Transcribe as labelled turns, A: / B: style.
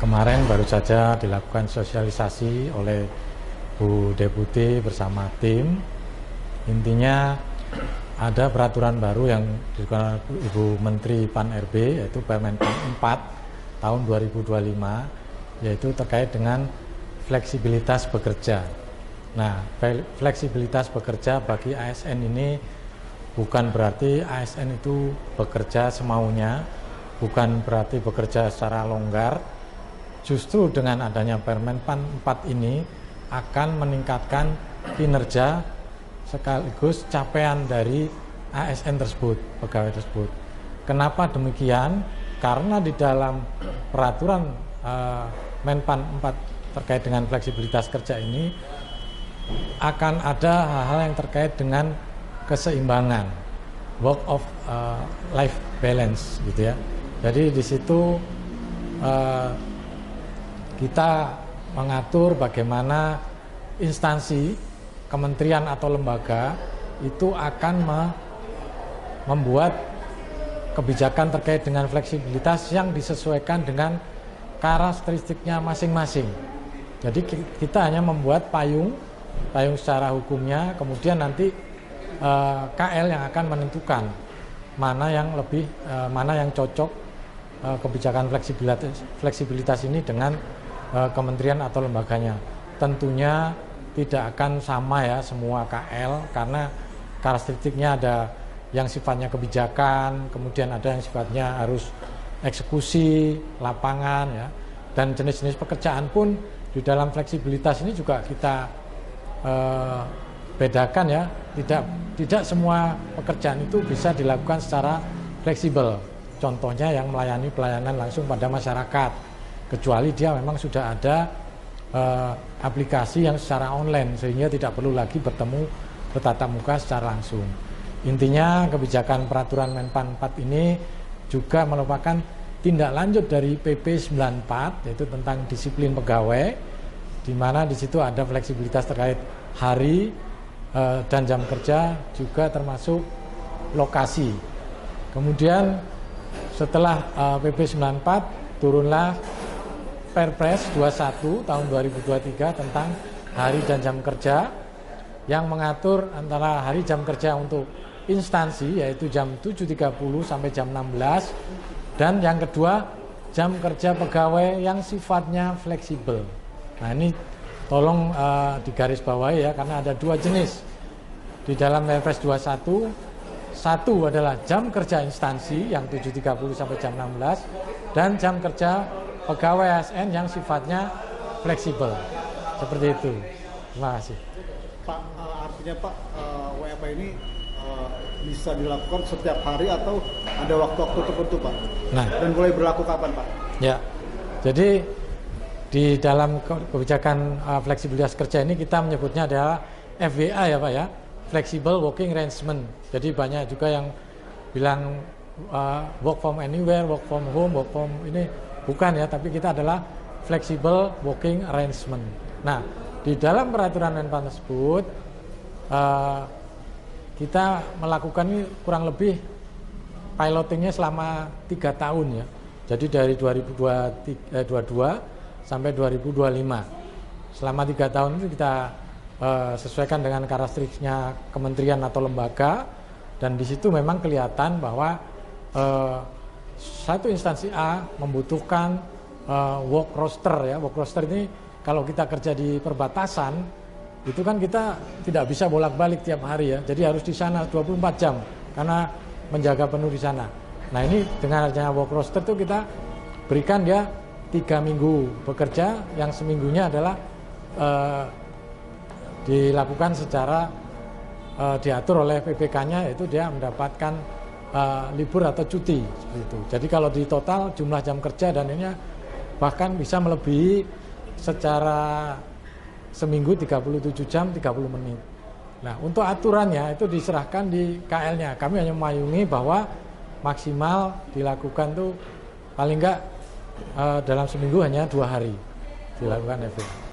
A: Kemarin baru saja dilakukan sosialisasi oleh Bu Deputi bersama tim. Intinya ada peraturan baru yang dikeluarkan Ibu Menteri Pan-RB, yaitu Permen Pan 4 tahun 2025, yaitu terkait dengan fleksibilitas bekerja. Nah, fleksibilitas bekerja bagi ASN ini bukan berarti ASN itu bekerja semaunya, bukan berarti bekerja secara longgar. Justru dengan adanya Permen Pan 4 ini akan meningkatkan kinerja sekaligus capaian dari ASN tersebut, pegawai tersebut. Kenapa demikian? Karena di dalam peraturan Menpan 4 terkait dengan fleksibilitas kerja ini akan ada hal-hal yang terkait dengan keseimbangan, work of life balance gitu ya. Jadi di situ kita mengatur bagaimana instansi, kementerian atau lembaga itu akan membuat kebijakan terkait dengan fleksibilitas yang disesuaikan dengan karakteristiknya masing-masing. Jadi kita hanya membuat payung secara hukumnya, kemudian nanti KL yang akan menentukan mana yang lebih, mana yang cocok kebijakan fleksibilitas ini dengan kementerian atau lembaganya. Tentunya tidak akan sama ya semua KL, karena karakteristiknya ada yang sifatnya kebijakan, kemudian ada yang sifatnya harus eksekusi lapangan ya, dan jenis-jenis pekerjaan pun di dalam fleksibilitas ini juga kita bedakan ya. Tidak semua pekerjaan itu bisa dilakukan secara fleksibel. Contohnya yang melayani pelayanan langsung pada masyarakat, kecuali dia memang sudah ada aplikasi yang secara online sehingga tidak perlu lagi bertatap muka secara langsung. Intinya kebijakan peraturan Menpan 4 ini juga merupakan tindak lanjut dari PP 94, yaitu tentang disiplin pegawai, di mana di situ ada fleksibilitas terkait hari dan jam kerja, juga termasuk lokasi. Kemudian setelah PP 94 turunlah Perpres 21 tahun 2023 tentang hari dan jam kerja yang mengatur antara hari jam kerja untuk instansi yaitu jam 7.30 sampai jam 16, dan yang kedua jam kerja pegawai yang sifatnya fleksibel. Nah ini tolong digarisbawahi ya, karena ada dua jenis di dalam Perpres 21. Satu adalah jam kerja instansi yang 7.30 sampai jam 16, dan jam kerja pegawai ASN yang sifatnya fleksibel. Seperti itu. Terima kasih.
B: Pak, artinya Pak, WFH ini bisa dilakukan setiap hari atau ada waktu-waktu tertentu Pak?
A: Nah,
B: dan mulai berlaku kapan Pak?
A: Ya, jadi di dalam kebijakan fleksibilitas kerja ini kita menyebutnya adalah FWA ya Pak ya, Flexible Working Arrangement. Jadi banyak juga yang bilang work from anywhere, work from home, work from ini. Bukan ya, tapi kita adalah flexible working arrangement. Nah, di dalam peraturan Menpan tersebut kita melakukan ini kurang lebih pilotingnya selama 3 tahun ya. Jadi dari 2022 sampai 2025. Selama 3 tahun itu kita sesuaikan dengan karakteristiknya kementerian atau lembaga, dan di situ memang kelihatan bahwa satu instansi A membutuhkan work roster ya. Work roster ini kalau kita kerja di perbatasan itu kan kita tidak bisa bolak-balik tiap hari ya. Jadi harus di sana 24 jam karena menjaga penuh di sana. Nah ini dengan adanya work roster itu kita berikan dia 3 minggu bekerja, yang seminggunya adalah dilakukan secara diatur oleh PPK-nya, yaitu dia mendapatkan libur atau cuti seperti itu. Jadi kalau di total jumlah jam kerja dan ini bahkan bisa melebihi secara seminggu 37 jam 30 menit. Nah untuk aturannya itu diserahkan di KL-nya. Kami hanya memayungi bahwa maksimal dilakukan tuh paling enggak dalam seminggu hanya 2 hari dilakukan FWA.